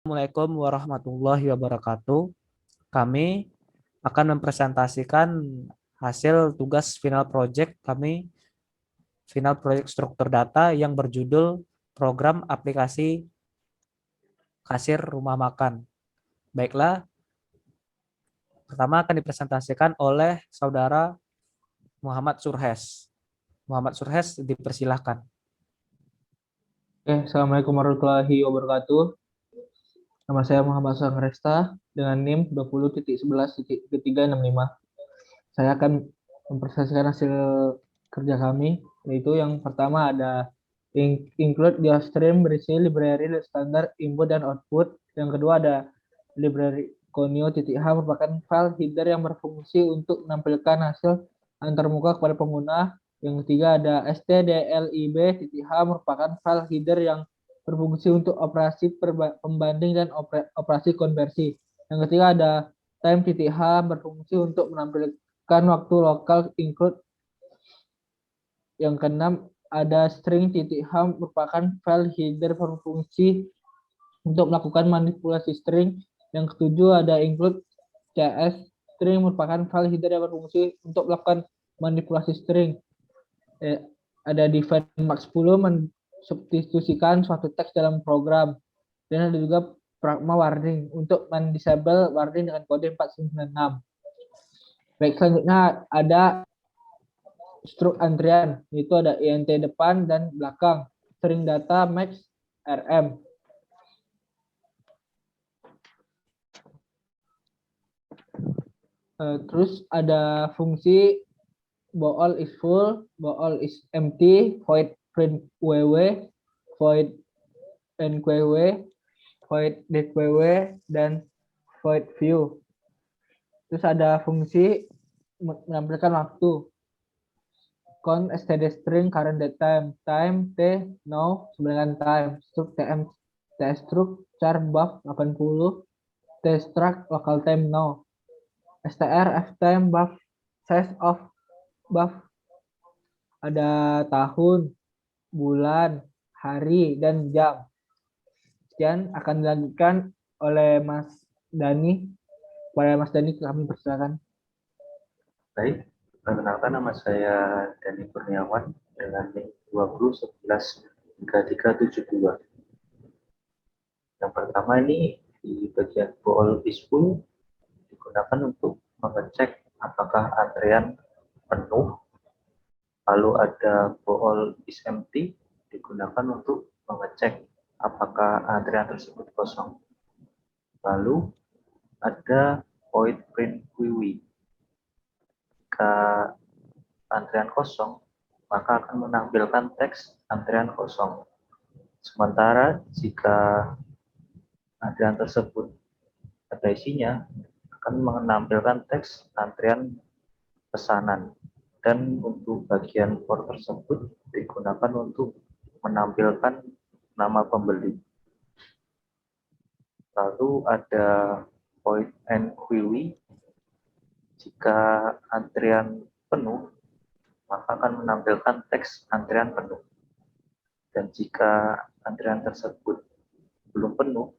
Assalamualaikum warahmatullahi wabarakatuh. Kami akan mempresentasikan hasil tugas final project kami, final project struktur data yang berjudul Program Aplikasi Kasir Rumah Makan. Baiklah, pertama akan dipresentasikan oleh Saudara Muhammad Surhes. Muhammad Surhes, dipersilahkan. Assalamualaikum warahmatullahi wabarakatuh. Nama saya Muhammad Sangresta dengan NIM 20.11.365. Saya akan mempresentasikan hasil kerja kami, yaitu yang pertama ada include the stream berisi library standar input dan output. Yang kedua ada library conio.h merupakan file header yang berfungsi untuk menampilkan hasil antarmuka kepada pengguna. Yang ketiga ada stdlib.h merupakan file header yang berfungsi untuk operasi pembanding dan operasi konversi. Yang ketiga ada time.h berfungsi untuk menampilkan waktu lokal include. Yang keenam ada string.h merupakan file header berfungsi untuk melakukan manipulasi string. Yang ketujuh ada include cs string merupakan file header yang berfungsi untuk melakukan manipulasi string. Ada define max 10 mensubstitusikan suatu teks dalam program. Dan ada juga pragma warning untuk mendisable warning dengan kode 496. Baik, selanjutnya ada struk antrian, itu ada int depan dan belakang, string data max rm. Terus ada fungsi bool is full, bool is empty, void print ww, void nqw, void dqw, dan void view. Terus ada fungsi menampilkan waktu, count std string current date time, time t now sama dengan time, struct tm t struct char buff 80, t struct local time now, str ftime buff size of buff. Ada tahun, bulan, hari, dan jam. Sekian akan dilanjutkan oleh Mas Dani. Kepada Mas Dani kami persilakan. Baik, perkenalkan nama saya Dani Kurniawan dengan NIM 2011-3372. Yang pertama ini di bagian bool is full digunakan untuk mengecek apakah antrian penuh. Lalu ada bool is empty digunakan untuk mengecek apakah antrian tersebut kosong. Lalu ada void print ww. Jika antrian kosong, maka akan menampilkan teks antrian kosong. Sementara jika antrian tersebut ada isinya, akan menampilkan teks antrian pesanan. Dan untuk bagian for tersebut digunakan untuk menampilkan nama pembeli. Lalu ada void nqw. Jika antrian penuh, maka akan menampilkan teks antrian penuh. Dan jika antrian tersebut belum penuh,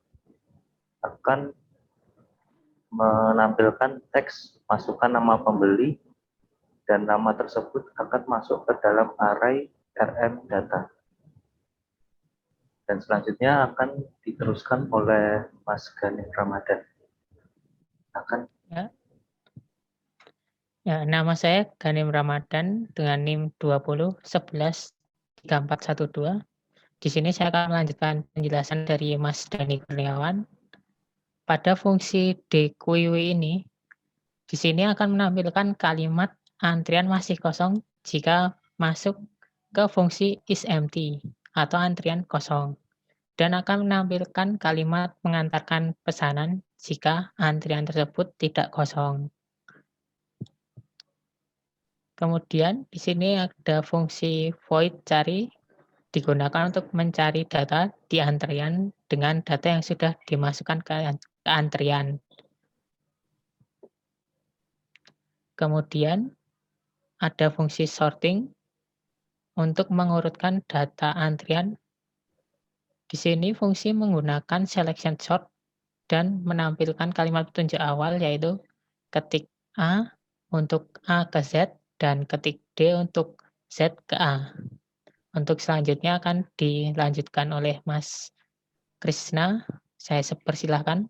akan menampilkan teks masukkan nama pembeli, dan nama tersebut akan masuk ke dalam array rm data. Dan selanjutnya akan diteruskan oleh Mas Ganim Ramadan. Akan. Ya, nama saya Ganim Ramadan dengan NIM 2011-11-3412. Di sini saya akan melanjutkan penjelasan dari Mas Dani Kurniawan. Pada fungsi dqw ini, di sini akan menampilkan kalimat antrian masih kosong jika masuk ke fungsi is empty atau antrian kosong, dan akan menampilkan kalimat mengantarkan pesanan jika antrian tersebut tidak kosong. Kemudian di sini ada fungsi void cari, digunakan untuk mencari data di antrian dengan data yang sudah dimasukkan ke antrian. Kemudian ada fungsi sorting untuk mengurutkan data antrian. Di sini fungsi menggunakan selection sort dan menampilkan kalimat petunjuk awal yaitu ketik A untuk A ke Z dan ketik D untuk Z ke A. Untuk selanjutnya akan dilanjutkan oleh Mas Krisna. Saya persilahkan.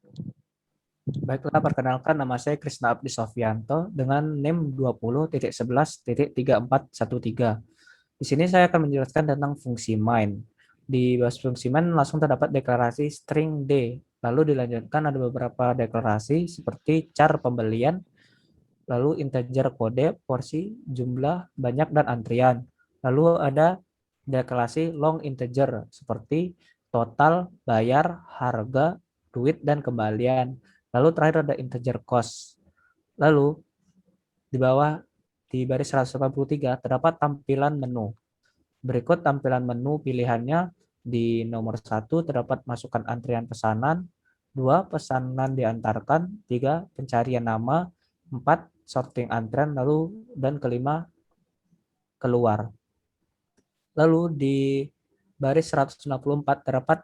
Baiklah, perkenalkan nama saya Krisna Abdi Sofianto dengan NIM 20.11.3413. Di sini saya akan menjelaskan tentang fungsi main. Di bawah fungsi main langsung terdapat deklarasi string D. Lalu dilanjutkan ada beberapa deklarasi seperti char pembelian, lalu integer kode, porsi, jumlah, banyak, dan antrian. Lalu ada deklarasi long integer seperti total, bayar, harga, duit, dan kembalian. Lalu terakhir ada integer cost. Lalu di bawah di baris 183 terdapat tampilan menu. Berikut tampilan menu pilihannya. Di nomor 1 terdapat masukkan antrian pesanan, 2 pesanan diantarkan, 3 pencarian nama, 4 sorting antrian, lalu dan kelima keluar. Lalu di baris 164 terdapat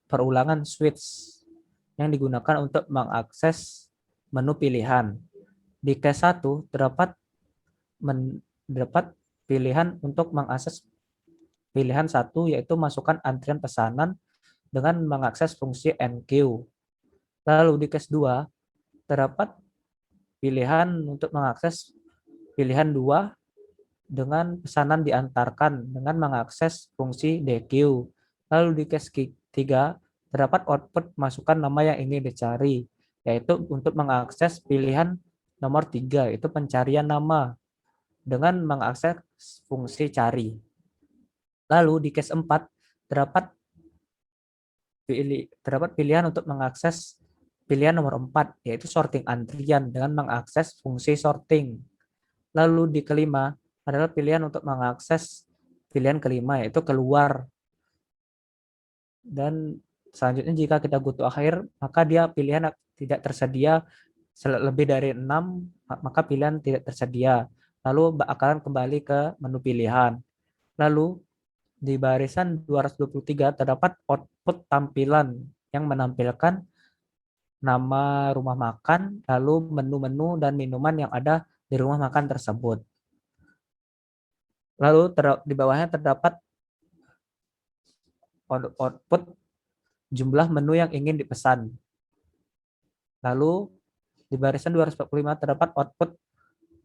perulangan switch yang digunakan untuk mengakses menu pilihan. Di case 1 terdapat pilihan untuk mengakses pilihan 1 yaitu masukkan antrian pesanan dengan mengakses fungsi enqueue. Lalu di case 2 terdapat pilihan untuk mengakses pilihan 2 dengan pesanan diantarkan dengan mengakses fungsi dequeue. Lalu di case 3 terdapat output masukkan nama yang ingin dicari, yaitu untuk mengakses pilihan nomor 3 yaitu pencarian nama dengan mengakses fungsi cari. Lalu di case 4 terdapat pilihan untuk mengakses pilihan nomor 4 yaitu sorting antrian dengan mengakses fungsi sorting. Lalu di kelima adalah pilihan untuk mengakses pilihan kelima yaitu keluar. Dan selanjutnya jika kita go to akhir maka dia pilihan tidak tersedia lebih dari 6 maka pilihan tidak tersedia. Lalu akan kembali ke menu pilihan. Lalu di barisan 223 terdapat output tampilan yang menampilkan nama rumah makan, lalu menu-menu dan minuman yang ada di rumah makan tersebut. Lalu di bawahnya terdapat output jumlah menu yang ingin dipesan. Lalu di barisan 245 terdapat output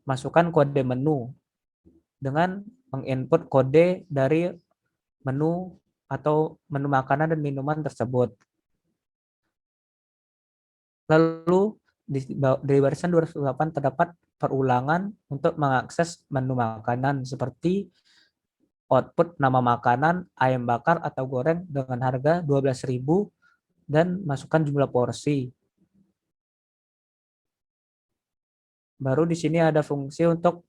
masukkan kode menu dengan menginput kode dari menu atau menu makanan dan minuman tersebut. Lalu di barisan 208 terdapat perulangan untuk mengakses menu makanan seperti output nama makanan, ayam bakar atau goreng dengan harga 12.000 dan masukkan jumlah porsi. Baru di sini ada fungsi untuk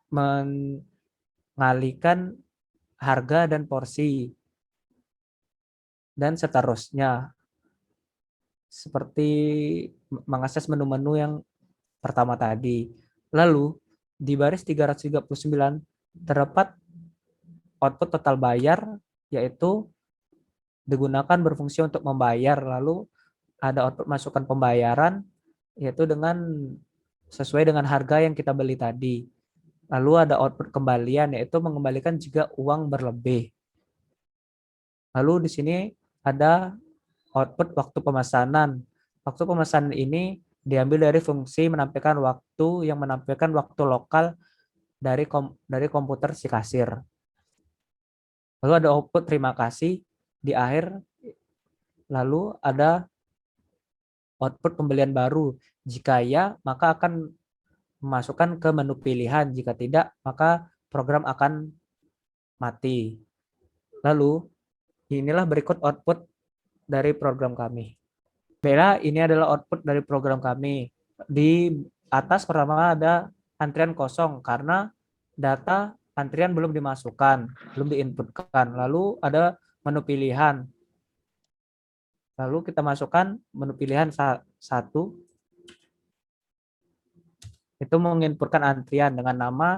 mengalihkan harga dan porsi dan seterusnya. Seperti mengakses menu-menu yang pertama tadi. Lalu di baris 339 terdapat output total bayar yaitu digunakan berfungsi untuk membayar. Lalu ada output masukkan pembayaran yaitu sesuai dengan harga yang kita beli tadi. Lalu ada output kembalian yaitu mengembalikan jika uang berlebih. Lalu di sini ada output waktu pemesanan. Waktu pemesanan ini diambil dari fungsi menampilkan waktu yang menampilkan waktu lokal dari komputer si kasir. Lalu ada output terima kasih di akhir. Lalu ada output pembelian baru. Jika ya, maka akan memasukkan ke menu pilihan. Jika tidak, maka program akan mati. Lalu inilah berikut output dari program kami. Bella, ini adalah output dari program kami. Di atas pertama ada antrian kosong karena data antrian belum dimasukkan, belum diinputkan. Lalu ada menu pilihan. Lalu kita masukkan menu pilihan 1. Itu menginputkan antrian dengan nama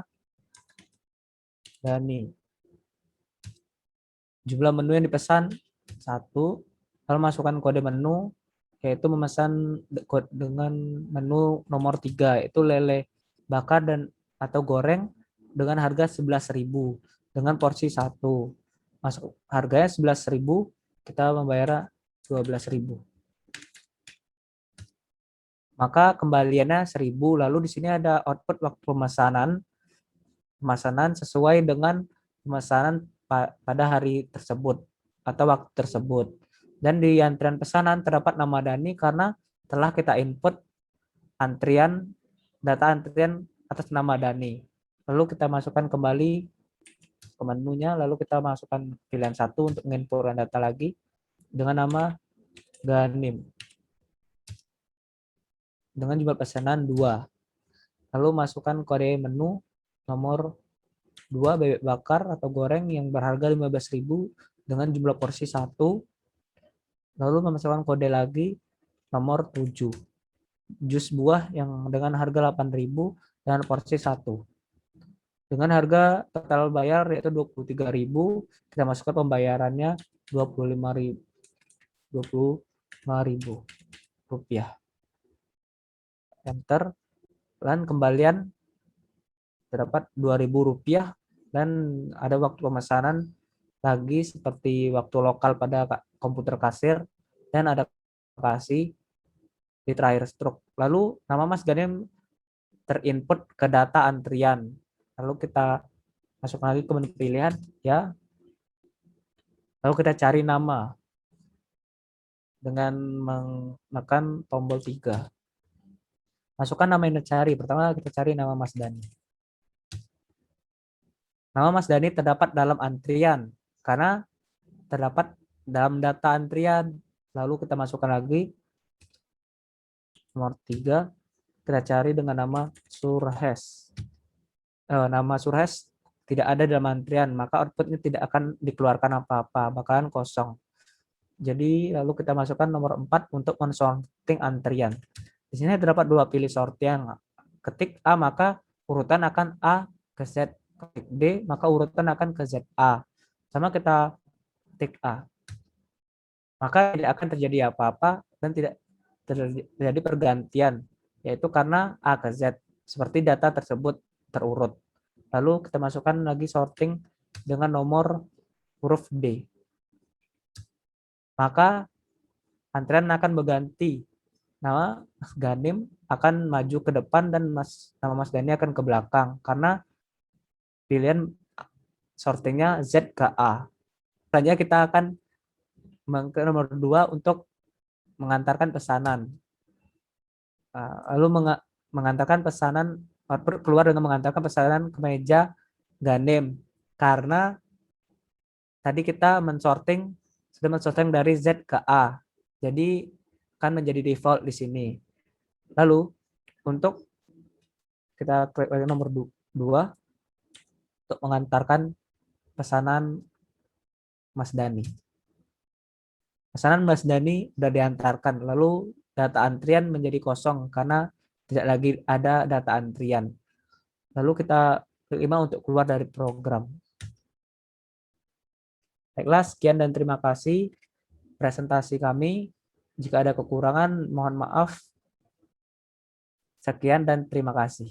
Dani. Jumlah menu yang dipesan 1. Lalu masukkan kode menu. yaitu memesan dengan menu nomor 3, yaitu lele bakar dan atau goreng dengan harga 11.000 dengan porsi 1. Masuk harganya 11.000, kita membayar 12.000. Maka kembaliannya 1.000. Lalu di sini ada output waktu pemesanan sesuai dengan pemesanan pada hari tersebut atau waktu tersebut. Dan di antrian pesanan terdapat nama Dani karena telah kita input data antrian atas nama Dani. Lalu kita masukkan kembali ke menunya, lalu kita masukkan pilihan 1 untuk menginputkan data lagi dengan nama Ganim dengan jumlah pesanan 2. Lalu masukkan kode menu nomor 2 bebek bakar atau goreng yang berharga 15.000 dengan jumlah porsi 1. Lalu memasukkan kode lagi nomor 7. Jus buah yang dengan harga 8.000 dengan porsi 1. Dengan harga total bayar yaitu 23.000, kita masukkan pembayarannya 25.000 rupiah. Enter, dan kembalian terdapat 2.000 rupiah, dan ada waktu pemesanan lagi seperti waktu lokal pada komputer kasir, dan ada lokasi di terakhir struk. Lalu nama Mas Ganem terinput ke data antrian. Lalu kita masuk lagi ke menu pilihan, ya. Lalu kita cari nama dengan menekan tombol 3. Masukkan nama yang dicari. Pertama kita cari nama Mas Dani. Nama Mas Dani terdapat dalam antrian karena terdapat dalam data antrian. Lalu kita masukkan lagi nomor 3. Kita cari dengan nama Surhes. Nama Surhes tidak ada dalam antrian, maka outputnya tidak akan dikeluarkan apa-apa, bakalan kosong. Jadi lalu kita masukkan nomor 4 untuk men-sorting antrian. Di sini terdapat 2 pilih sorting. Ketik A maka urutan akan A ke Z. Ketik B maka urutan akan ke ZA. Sama kita ketik A. Maka tidak akan terjadi apa-apa dan tidak terjadi pergantian, yaitu karena A ke Z. Seperti data tersebut terurut. Lalu kita masukkan lagi sorting dengan nomor huruf D. Maka antrian akan berganti. Nama Mas Ganim akan maju ke depan dan nama Mas Dani akan ke belakang karena pilihan sortingnya Z ke A. Selanjutnya kita akan ke nomor 2 untuk mengantarkan pesanan. Lalu mengantarkan pesanan, keluar dengan mengantarkan pesanan ke meja Ganim karena tadi kita sudah mensorting dari Z ke A. Jadi akan menjadi default di sini. Lalu untuk kita klik nomor 2 untuk mengantarkan pesanan Mas Dani. Pesanan Mas Dani sudah diantarkan, lalu data antrian menjadi kosong karena tidak lagi ada data antrian. Lalu kita klik 5 untuk keluar dari program. Baiklah, sekian dan terima kasih presentasi kami. Jika ada kekurangan, mohon maaf. Sekian dan terima kasih.